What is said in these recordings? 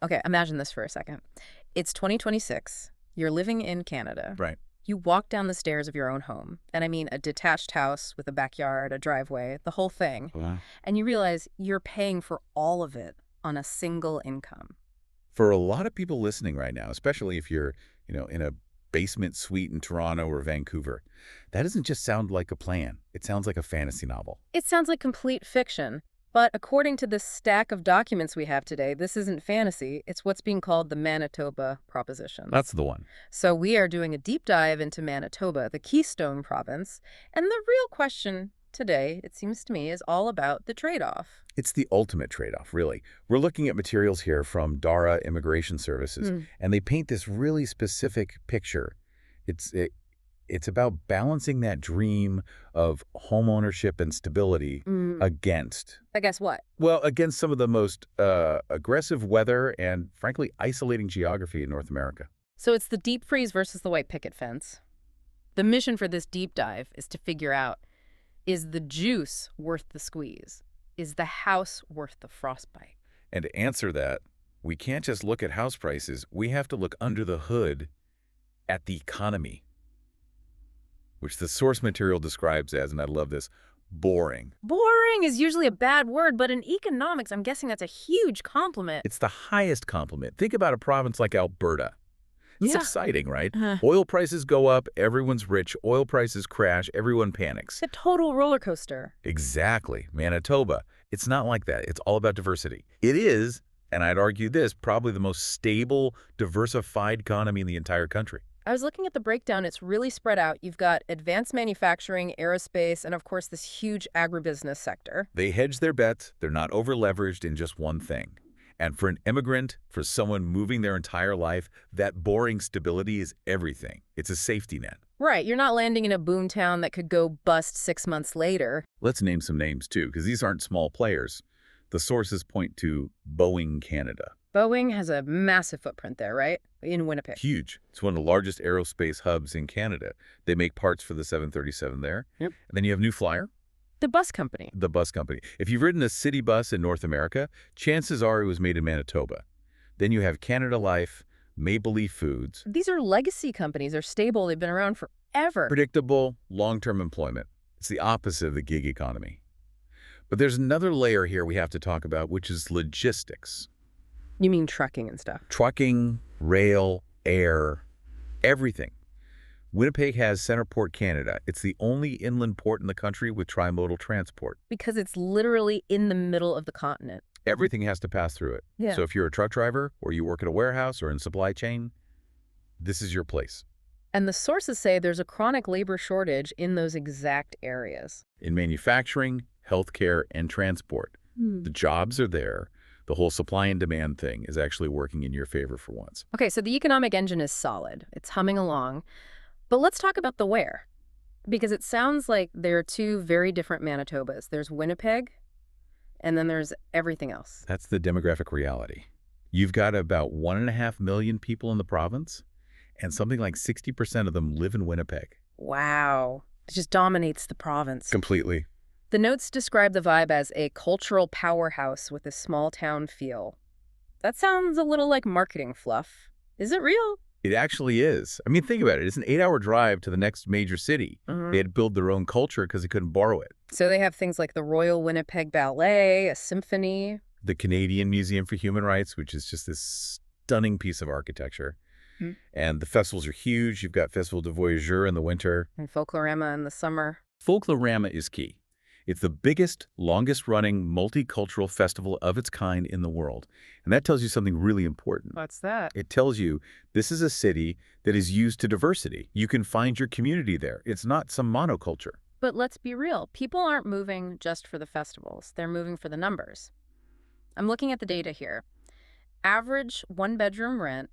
Okay, imagine this for a second. It's 2026. You're living in Canada. Right. You walk down the stairs of your own home, and I mean a detached house with a backyard, a driveway, the whole thing, Wow. and you realize you're paying for all of it on a single income. For a lot of people listening right now, especially if you're, in a basement suite in Toronto or Vancouver, that doesn't just sound like a plan. It sounds like a fantasy novel. It sounds like complete fiction, but according to this stack of documents we have today, this isn't fantasy. It's what's being called the Manitoba Proposition. That's the one. So we are doing a deep dive into Manitoba, the Keystone Province, and the real question today, it seems to me, is all about the trade-off. It's the ultimate trade-off, really. We're looking at materials here from Dara Immigration Services, and they paint this really specific picture. It's about balancing that dream of home ownership and stability against, I guess what? well, against some of the most aggressive weather and, frankly, isolating geography in North America. So it's the deep freeze versus the white picket fence. The mission for this deep dive is to figure out, is the juice worth the squeeze? Is the house worth the frostbite? And to answer that, we can't just look at house prices. We have to look under the hood at the economy, which the source material describes as, and I love this, boring. Boring is usually a bad word, but in economics, I'm guessing that's a huge compliment. It's the highest compliment. Think about a province like Alberta. It's Yeah. exciting, right? Oil prices go up, everyone's rich. Oil prices crash, everyone panics. It's a total roller coaster. Exactly. Manitoba, it's not like that. It's all about diversity. It is, and I'd argue this, probably the most stable, diversified economy in the entire country. I was looking at the breakdown. It's really spread out. You've got advanced manufacturing, aerospace, and of course this huge agribusiness sector. They hedge their bets. They're not over-leveraged in just one thing. And for an immigrant, for someone moving their entire life, that boring stability is everything. It's a safety net. Right, you're not landing in a boomtown that could go bust 6 months later. Let's name some names, too, because these aren't small players. The sources point to Boeing Canada. Boeing has a massive footprint there, right? In Winnipeg. Huge. It's one of the largest aerospace hubs in Canada. They make parts for the 737 there. Yep. And then you have New Flyer, The bus company. the bus company. If you've ridden a city bus in North America, chances are it was made in Manitoba. Then you have Canada Life, Maple Leaf Foods. These are legacy companies. They're stable. They've been around forever. Predictable, long-term employment. It's the opposite of the gig economy. But there's another layer here we have to talk about, which is logistics. You mean trucking and stuff? Trucking, rail, air, everything. Winnipeg has Centerport Canada. It's the only inland port in the country with trimodal transport. Because it's literally in the middle of the continent. Everything has to pass through it. Yeah. So if you're a truck driver or you work at a warehouse or in supply chain, this is your place. And the sources say there's a chronic labor shortage in those exact areas. In manufacturing, healthcare, and transport, the jobs are there. The whole supply and demand thing is actually working in your favor for once. Okay, so the economic engine is solid. It's humming along. But let's talk about the where. Because it sounds like there are two very different Manitobas. There's Winnipeg, and then there's everything else. That's the demographic reality. You've got about 1.5 million people in the province, and something like 60% of them live in Winnipeg. Wow. It just dominates the province. Completely. The notes describe the vibe as a cultural powerhouse with a small town feel. That sounds a little like marketing fluff. Is it real? It actually is. I mean, think about it. It's an 8-hour drive to the next major city. They had to build their own culture because they couldn't borrow it. So they have things like the Royal Winnipeg Ballet, a symphony. The Canadian Museum for Human Rights, which is just this stunning piece of architecture. And the festivals are huge. You've got Festival de Voyageurs in the winter. And Folklorama in the summer. Folklorama is key. It's the biggest, longest-running multicultural festival of its kind in the world. And that tells you something really important. What's that? It tells you this is a city that is used to diversity. You can find your community there. It's not some monoculture. But let's be real. People aren't moving just for the festivals. They're moving for the numbers. I'm looking at the data here. Average one-bedroom rent,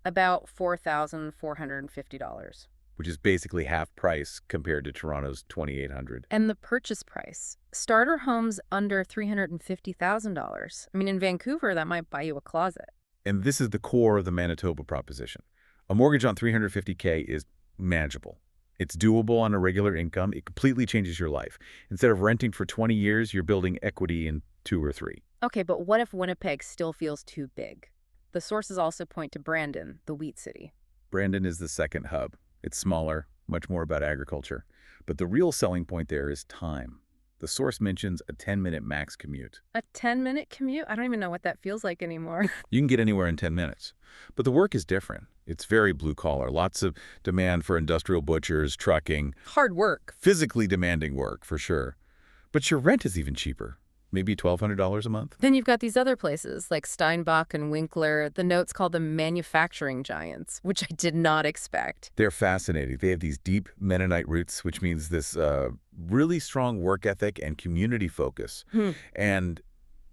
about $4,450. Which is basically half price compared to Toronto's $2,800. And the purchase price. Starter homes under $350,000. I mean, in Vancouver, that might buy you a closet. And this is the core of the Manitoba proposition. A mortgage on $350K is manageable. It's doable on a regular income. It completely changes your life. Instead of renting for 20 years, you're building equity in 2 or 3. Okay, but what if Winnipeg still feels too big? The sources also point to Brandon, the wheat city. Brandon is the second hub. It's smaller, much more about agriculture. But the real selling point there is time. The source mentions a 10-minute max commute. A 10-minute commute? I don't even know what that feels like anymore. You can get anywhere in 10 minutes. But the work is different. It's very blue-collar. Lots of demand for industrial butchers, trucking. Hard work. Physically demanding work, for sure. But your rent is even cheaper. Maybe $1,200 a month? Then you've got these other places like Steinbach and Winkler. The notes call them manufacturing giants, which I did not expect. They're fascinating. They have these deep Mennonite roots, which means this really strong work ethic and community focus. And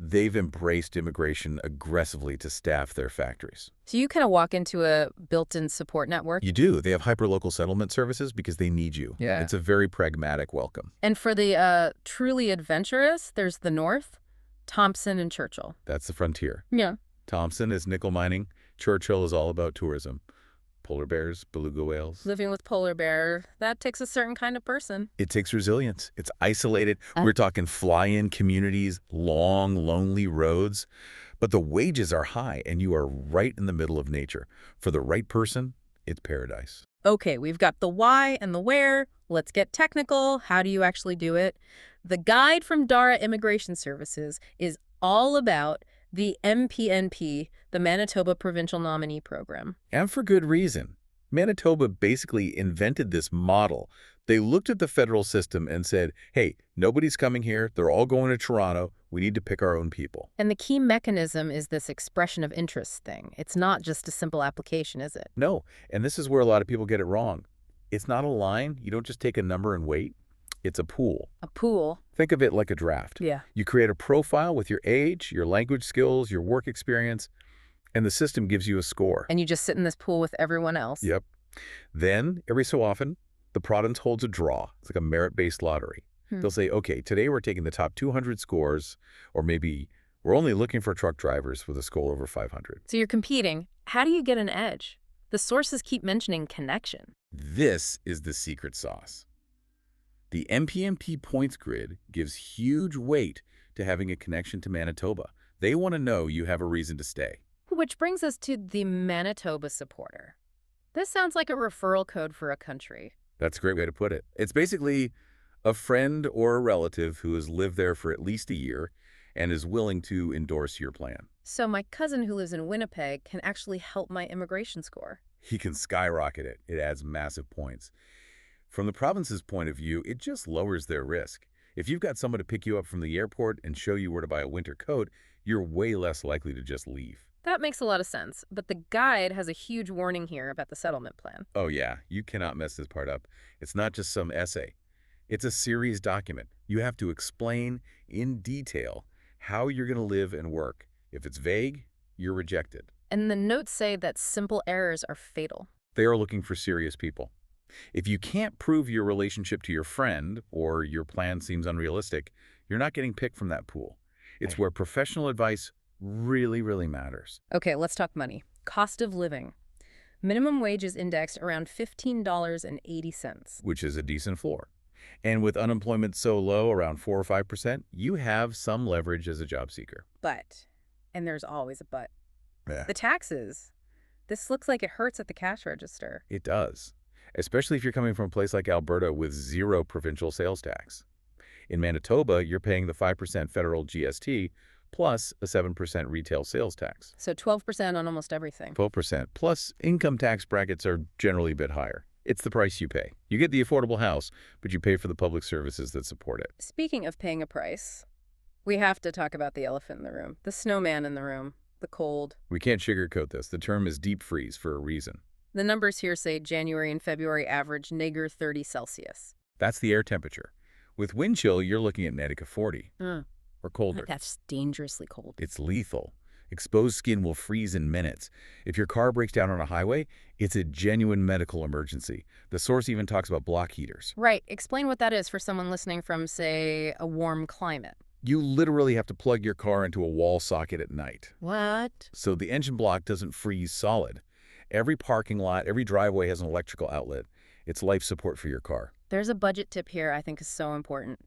they've embraced immigration aggressively to staff their factories. So you kind of walk into a built-in support network. You do. They have hyperlocal settlement services because they need you. Yeah. It's a very pragmatic welcome. And for the truly adventurous, there's the North, Thompson and Churchill. That's the frontier. Yeah. Thompson is nickel mining. Churchill is all about tourism. Polar bears, beluga whales. Living with polar bear, that takes a certain kind of person. It takes resilience. It's isolated. We're talking fly-in communities, long, lonely roads. But the wages are high, and you are right in the middle of nature. For the right person, it's paradise. Okay, we've got the why and the where. Let's get technical. How do you actually do it? The guide from Dara Immigration Services is all about the MPNP, the Manitoba Provincial Nominee Program. And for good reason. Manitoba basically invented this model. They looked at the federal system and said, hey, nobody's coming here. They're all going to Toronto. We need to pick our own people. And the key mechanism is this expression of interest thing. It's not just a simple application, is it? No, and this is where a lot of people get it wrong. It's not a line. You don't just take a number and wait. It's a pool. A pool? Think of it like a draft. Yeah. You create a profile with your age, your language skills, your work experience, and the system gives you a score. And you just sit in this pool with everyone else? Yep. Then, every so often, the province holds a draw. It's like a merit-based lottery. They'll say, okay, today we're taking the top 200 scores, or maybe we're only looking for truck drivers with a score over 500. So you're competing. How do you get an edge? The sources keep mentioning connection. This is the secret sauce. The MPNP points grid gives huge weight to having a connection to Manitoba. They want to know you have a reason to stay. Which brings us to the Manitoba supporter. This sounds like a referral code for a country. That's a great way to put it. It's basically a friend or a relative who has lived there for at least a year and is willing to endorse your plan. So my cousin who lives in Winnipeg can actually help my immigration score. He can skyrocket it. It adds massive points. From the province's point of view, it just lowers their risk. If you've got someone to pick you up from the airport and show you where to buy a winter coat, you're way less likely to just leave. That makes a lot of sense, but the guide has a huge warning here about the settlement plan. Oh yeah, you cannot mess this part up. It's not just some essay. It's a serious document. You have to explain in detail how you're going to live and work. If it's vague, you're rejected. And the notes say that simple errors are fatal. They are looking for serious people. If you can't prove your relationship to your friend or your plan seems unrealistic, you're not getting picked from that pool. It's where professional advice really, really matters. Okay, let's talk money. Cost of living. Minimum wage is indexed around $15.80. Which is a decent floor. And with unemployment so low, around 4 or 5%, you have some leverage as a job seeker. But, and there's always a but, Yeah. the taxes. This looks like it hurts at the cash register. It does, especially if you're coming from a place like Alberta with 0 provincial sales tax. In Manitoba, you're paying the 5% federal GST plus a 7% retail sales tax. So 12% on almost everything. 12%, plus income tax brackets are generally a bit higher. It's the price you pay. You get the affordable house, but you pay for the public services that support it. Speaking of paying a price, we have to talk about the elephant in the room, the snowman in the room, the cold. We can't sugarcoat this. The term is deep freeze for a reason. The numbers here say January and February average -30 Celsius. That's the air temperature. With wind chill, you're looking at -40 or colder. That's dangerously cold. It's lethal. Exposed skin will freeze in minutes. If your car breaks down on a highway, it's a genuine medical emergency. The source even talks about block heaters. Right. Explain what that is for someone listening from, say, a warm climate. You literally have to plug your car into a wall socket at night. What? So the engine block doesn't freeze solid. Every parking lot, every driveway has an electrical outlet. It's life support for your car. There's a budget tip here I think is so important.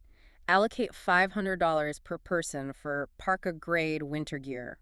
Allocate $500 per person for parka-grade winter gear.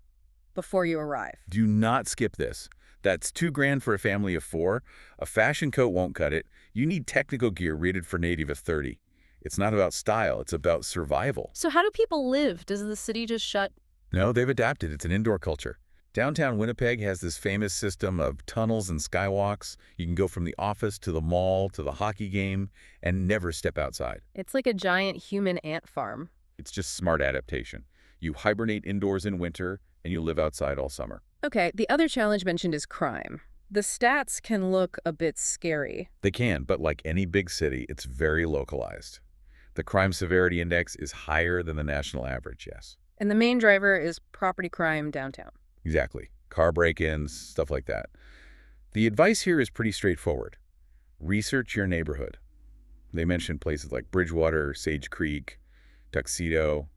before you arrive. Do not skip this. That's $2,000 for a family of 4. A fashion coat won't cut it. You need technical gear rated for native of 30. It's not about style, it's about survival. So how do people live? Does the city just shut? No, they've adapted. It's an indoor culture. Downtown Winnipeg has this famous system of tunnels and skywalks. You can go from the office to the mall to the hockey game and never step outside. It's like a giant human ant farm. It's just smart adaptation. You hibernate indoors in winter and you live outside all summer. Okay, the other challenge mentioned is crime. The stats can look a bit scary. They can, but like any big city, it's very localized. The crime severity index is higher than the national average, yes. And the main driver is property crime downtown. Exactly. Car break-ins, stuff like that. The advice here is pretty straightforward. Research your neighborhood. They mention places like Bridgewater, Sage Creek, Tuxedo,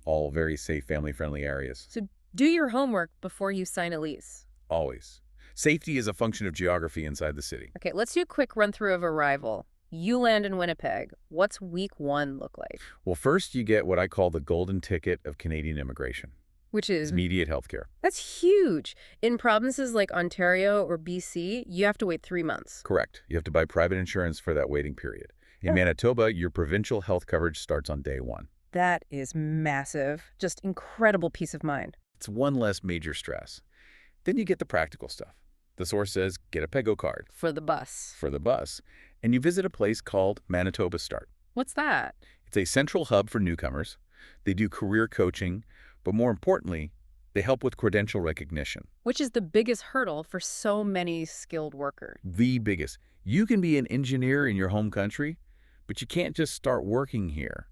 all very safe, family-friendly areas. So do your homework before you sign a lease. Always. Safety is a function of geography inside the city. Okay, let's do a quick run-through of arrival. You land in Winnipeg. What's week 1 look like? Well, first you get what I call the golden ticket of Canadian immigration. Which is? Immediate health care. That's huge. In provinces like Ontario or BC, you have to wait 3 months. Correct. You have to buy private insurance for that waiting period. In Manitoba, your provincial health coverage starts on day 1. That is massive. Just incredible peace of mind. It's one less major stress. Then you get the practical stuff. The source says, get a PEGO card. For the bus. For the bus. And you visit a place called Manitoba Start. What's that? It's a central hub for newcomers. They do career coaching, but more importantly, they help with credential recognition. Which is the biggest hurdle for so many skilled workers. The biggest. You can be an engineer in your home country, but you can't just start working here.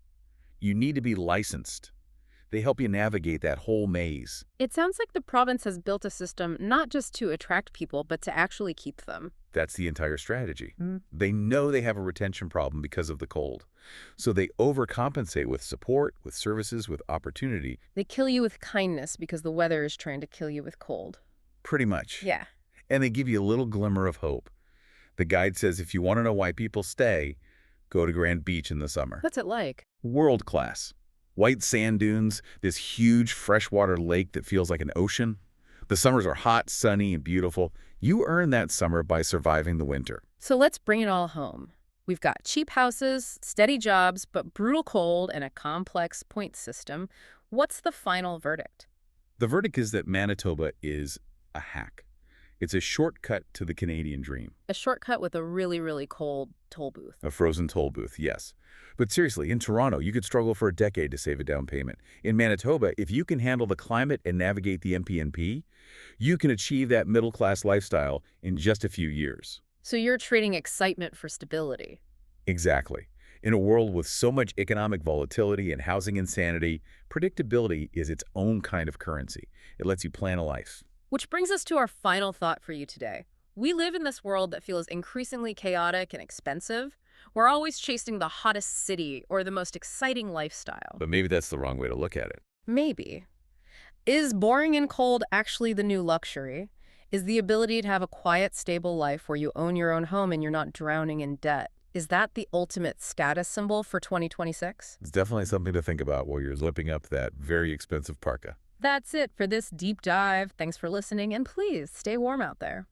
You need to be licensed. They help you navigate that whole maze. It sounds like the province has built a system not just to attract people, but to actually keep them. That's the entire strategy. They know they have a retention problem because of the cold. So they overcompensate with support, with services, with opportunity. They kill you with kindness because the weather is trying to kill you with cold. Pretty much. Yeah. And they give you a little glimmer of hope. The guide says if you want to know why people stay, go to Grand Beach in the summer. What's it like? World class. White sand dunes, this huge freshwater lake that feels like an ocean. The summers are hot, sunny, and beautiful. You earn that summer by surviving the winter. So let's bring it all home. We've got cheap houses, steady jobs, but brutal cold and a complex point system. What's the final verdict? The verdict is that Manitoba is a hack. It's a shortcut to the Canadian dream. A shortcut with a really, really cold toll booth. A frozen toll booth, yes. But seriously, in Toronto, you could struggle for a decade to save a down payment. In Manitoba, if you can handle the climate and navigate the MPNP, you can achieve that middle-class lifestyle in just a few years. So you're trading excitement for stability. Exactly. In a world with so much economic volatility and housing insanity, predictability is its own kind of currency. It lets you plan a life. Which brings us to our final thought for you today. We live in this world that feels increasingly chaotic and expensive. We're always chasing the hottest city or the most exciting lifestyle. But maybe that's the wrong way to look at it. Maybe. Is boring and cold actually the new luxury? Is the ability to have a quiet, stable life where you own your own home and you're not drowning in debt? Is that the ultimate status symbol for 2026? It's definitely something to think about while you're zipping up that very expensive parka. That's it for this deep dive. Thanks for listening, and please stay warm out there.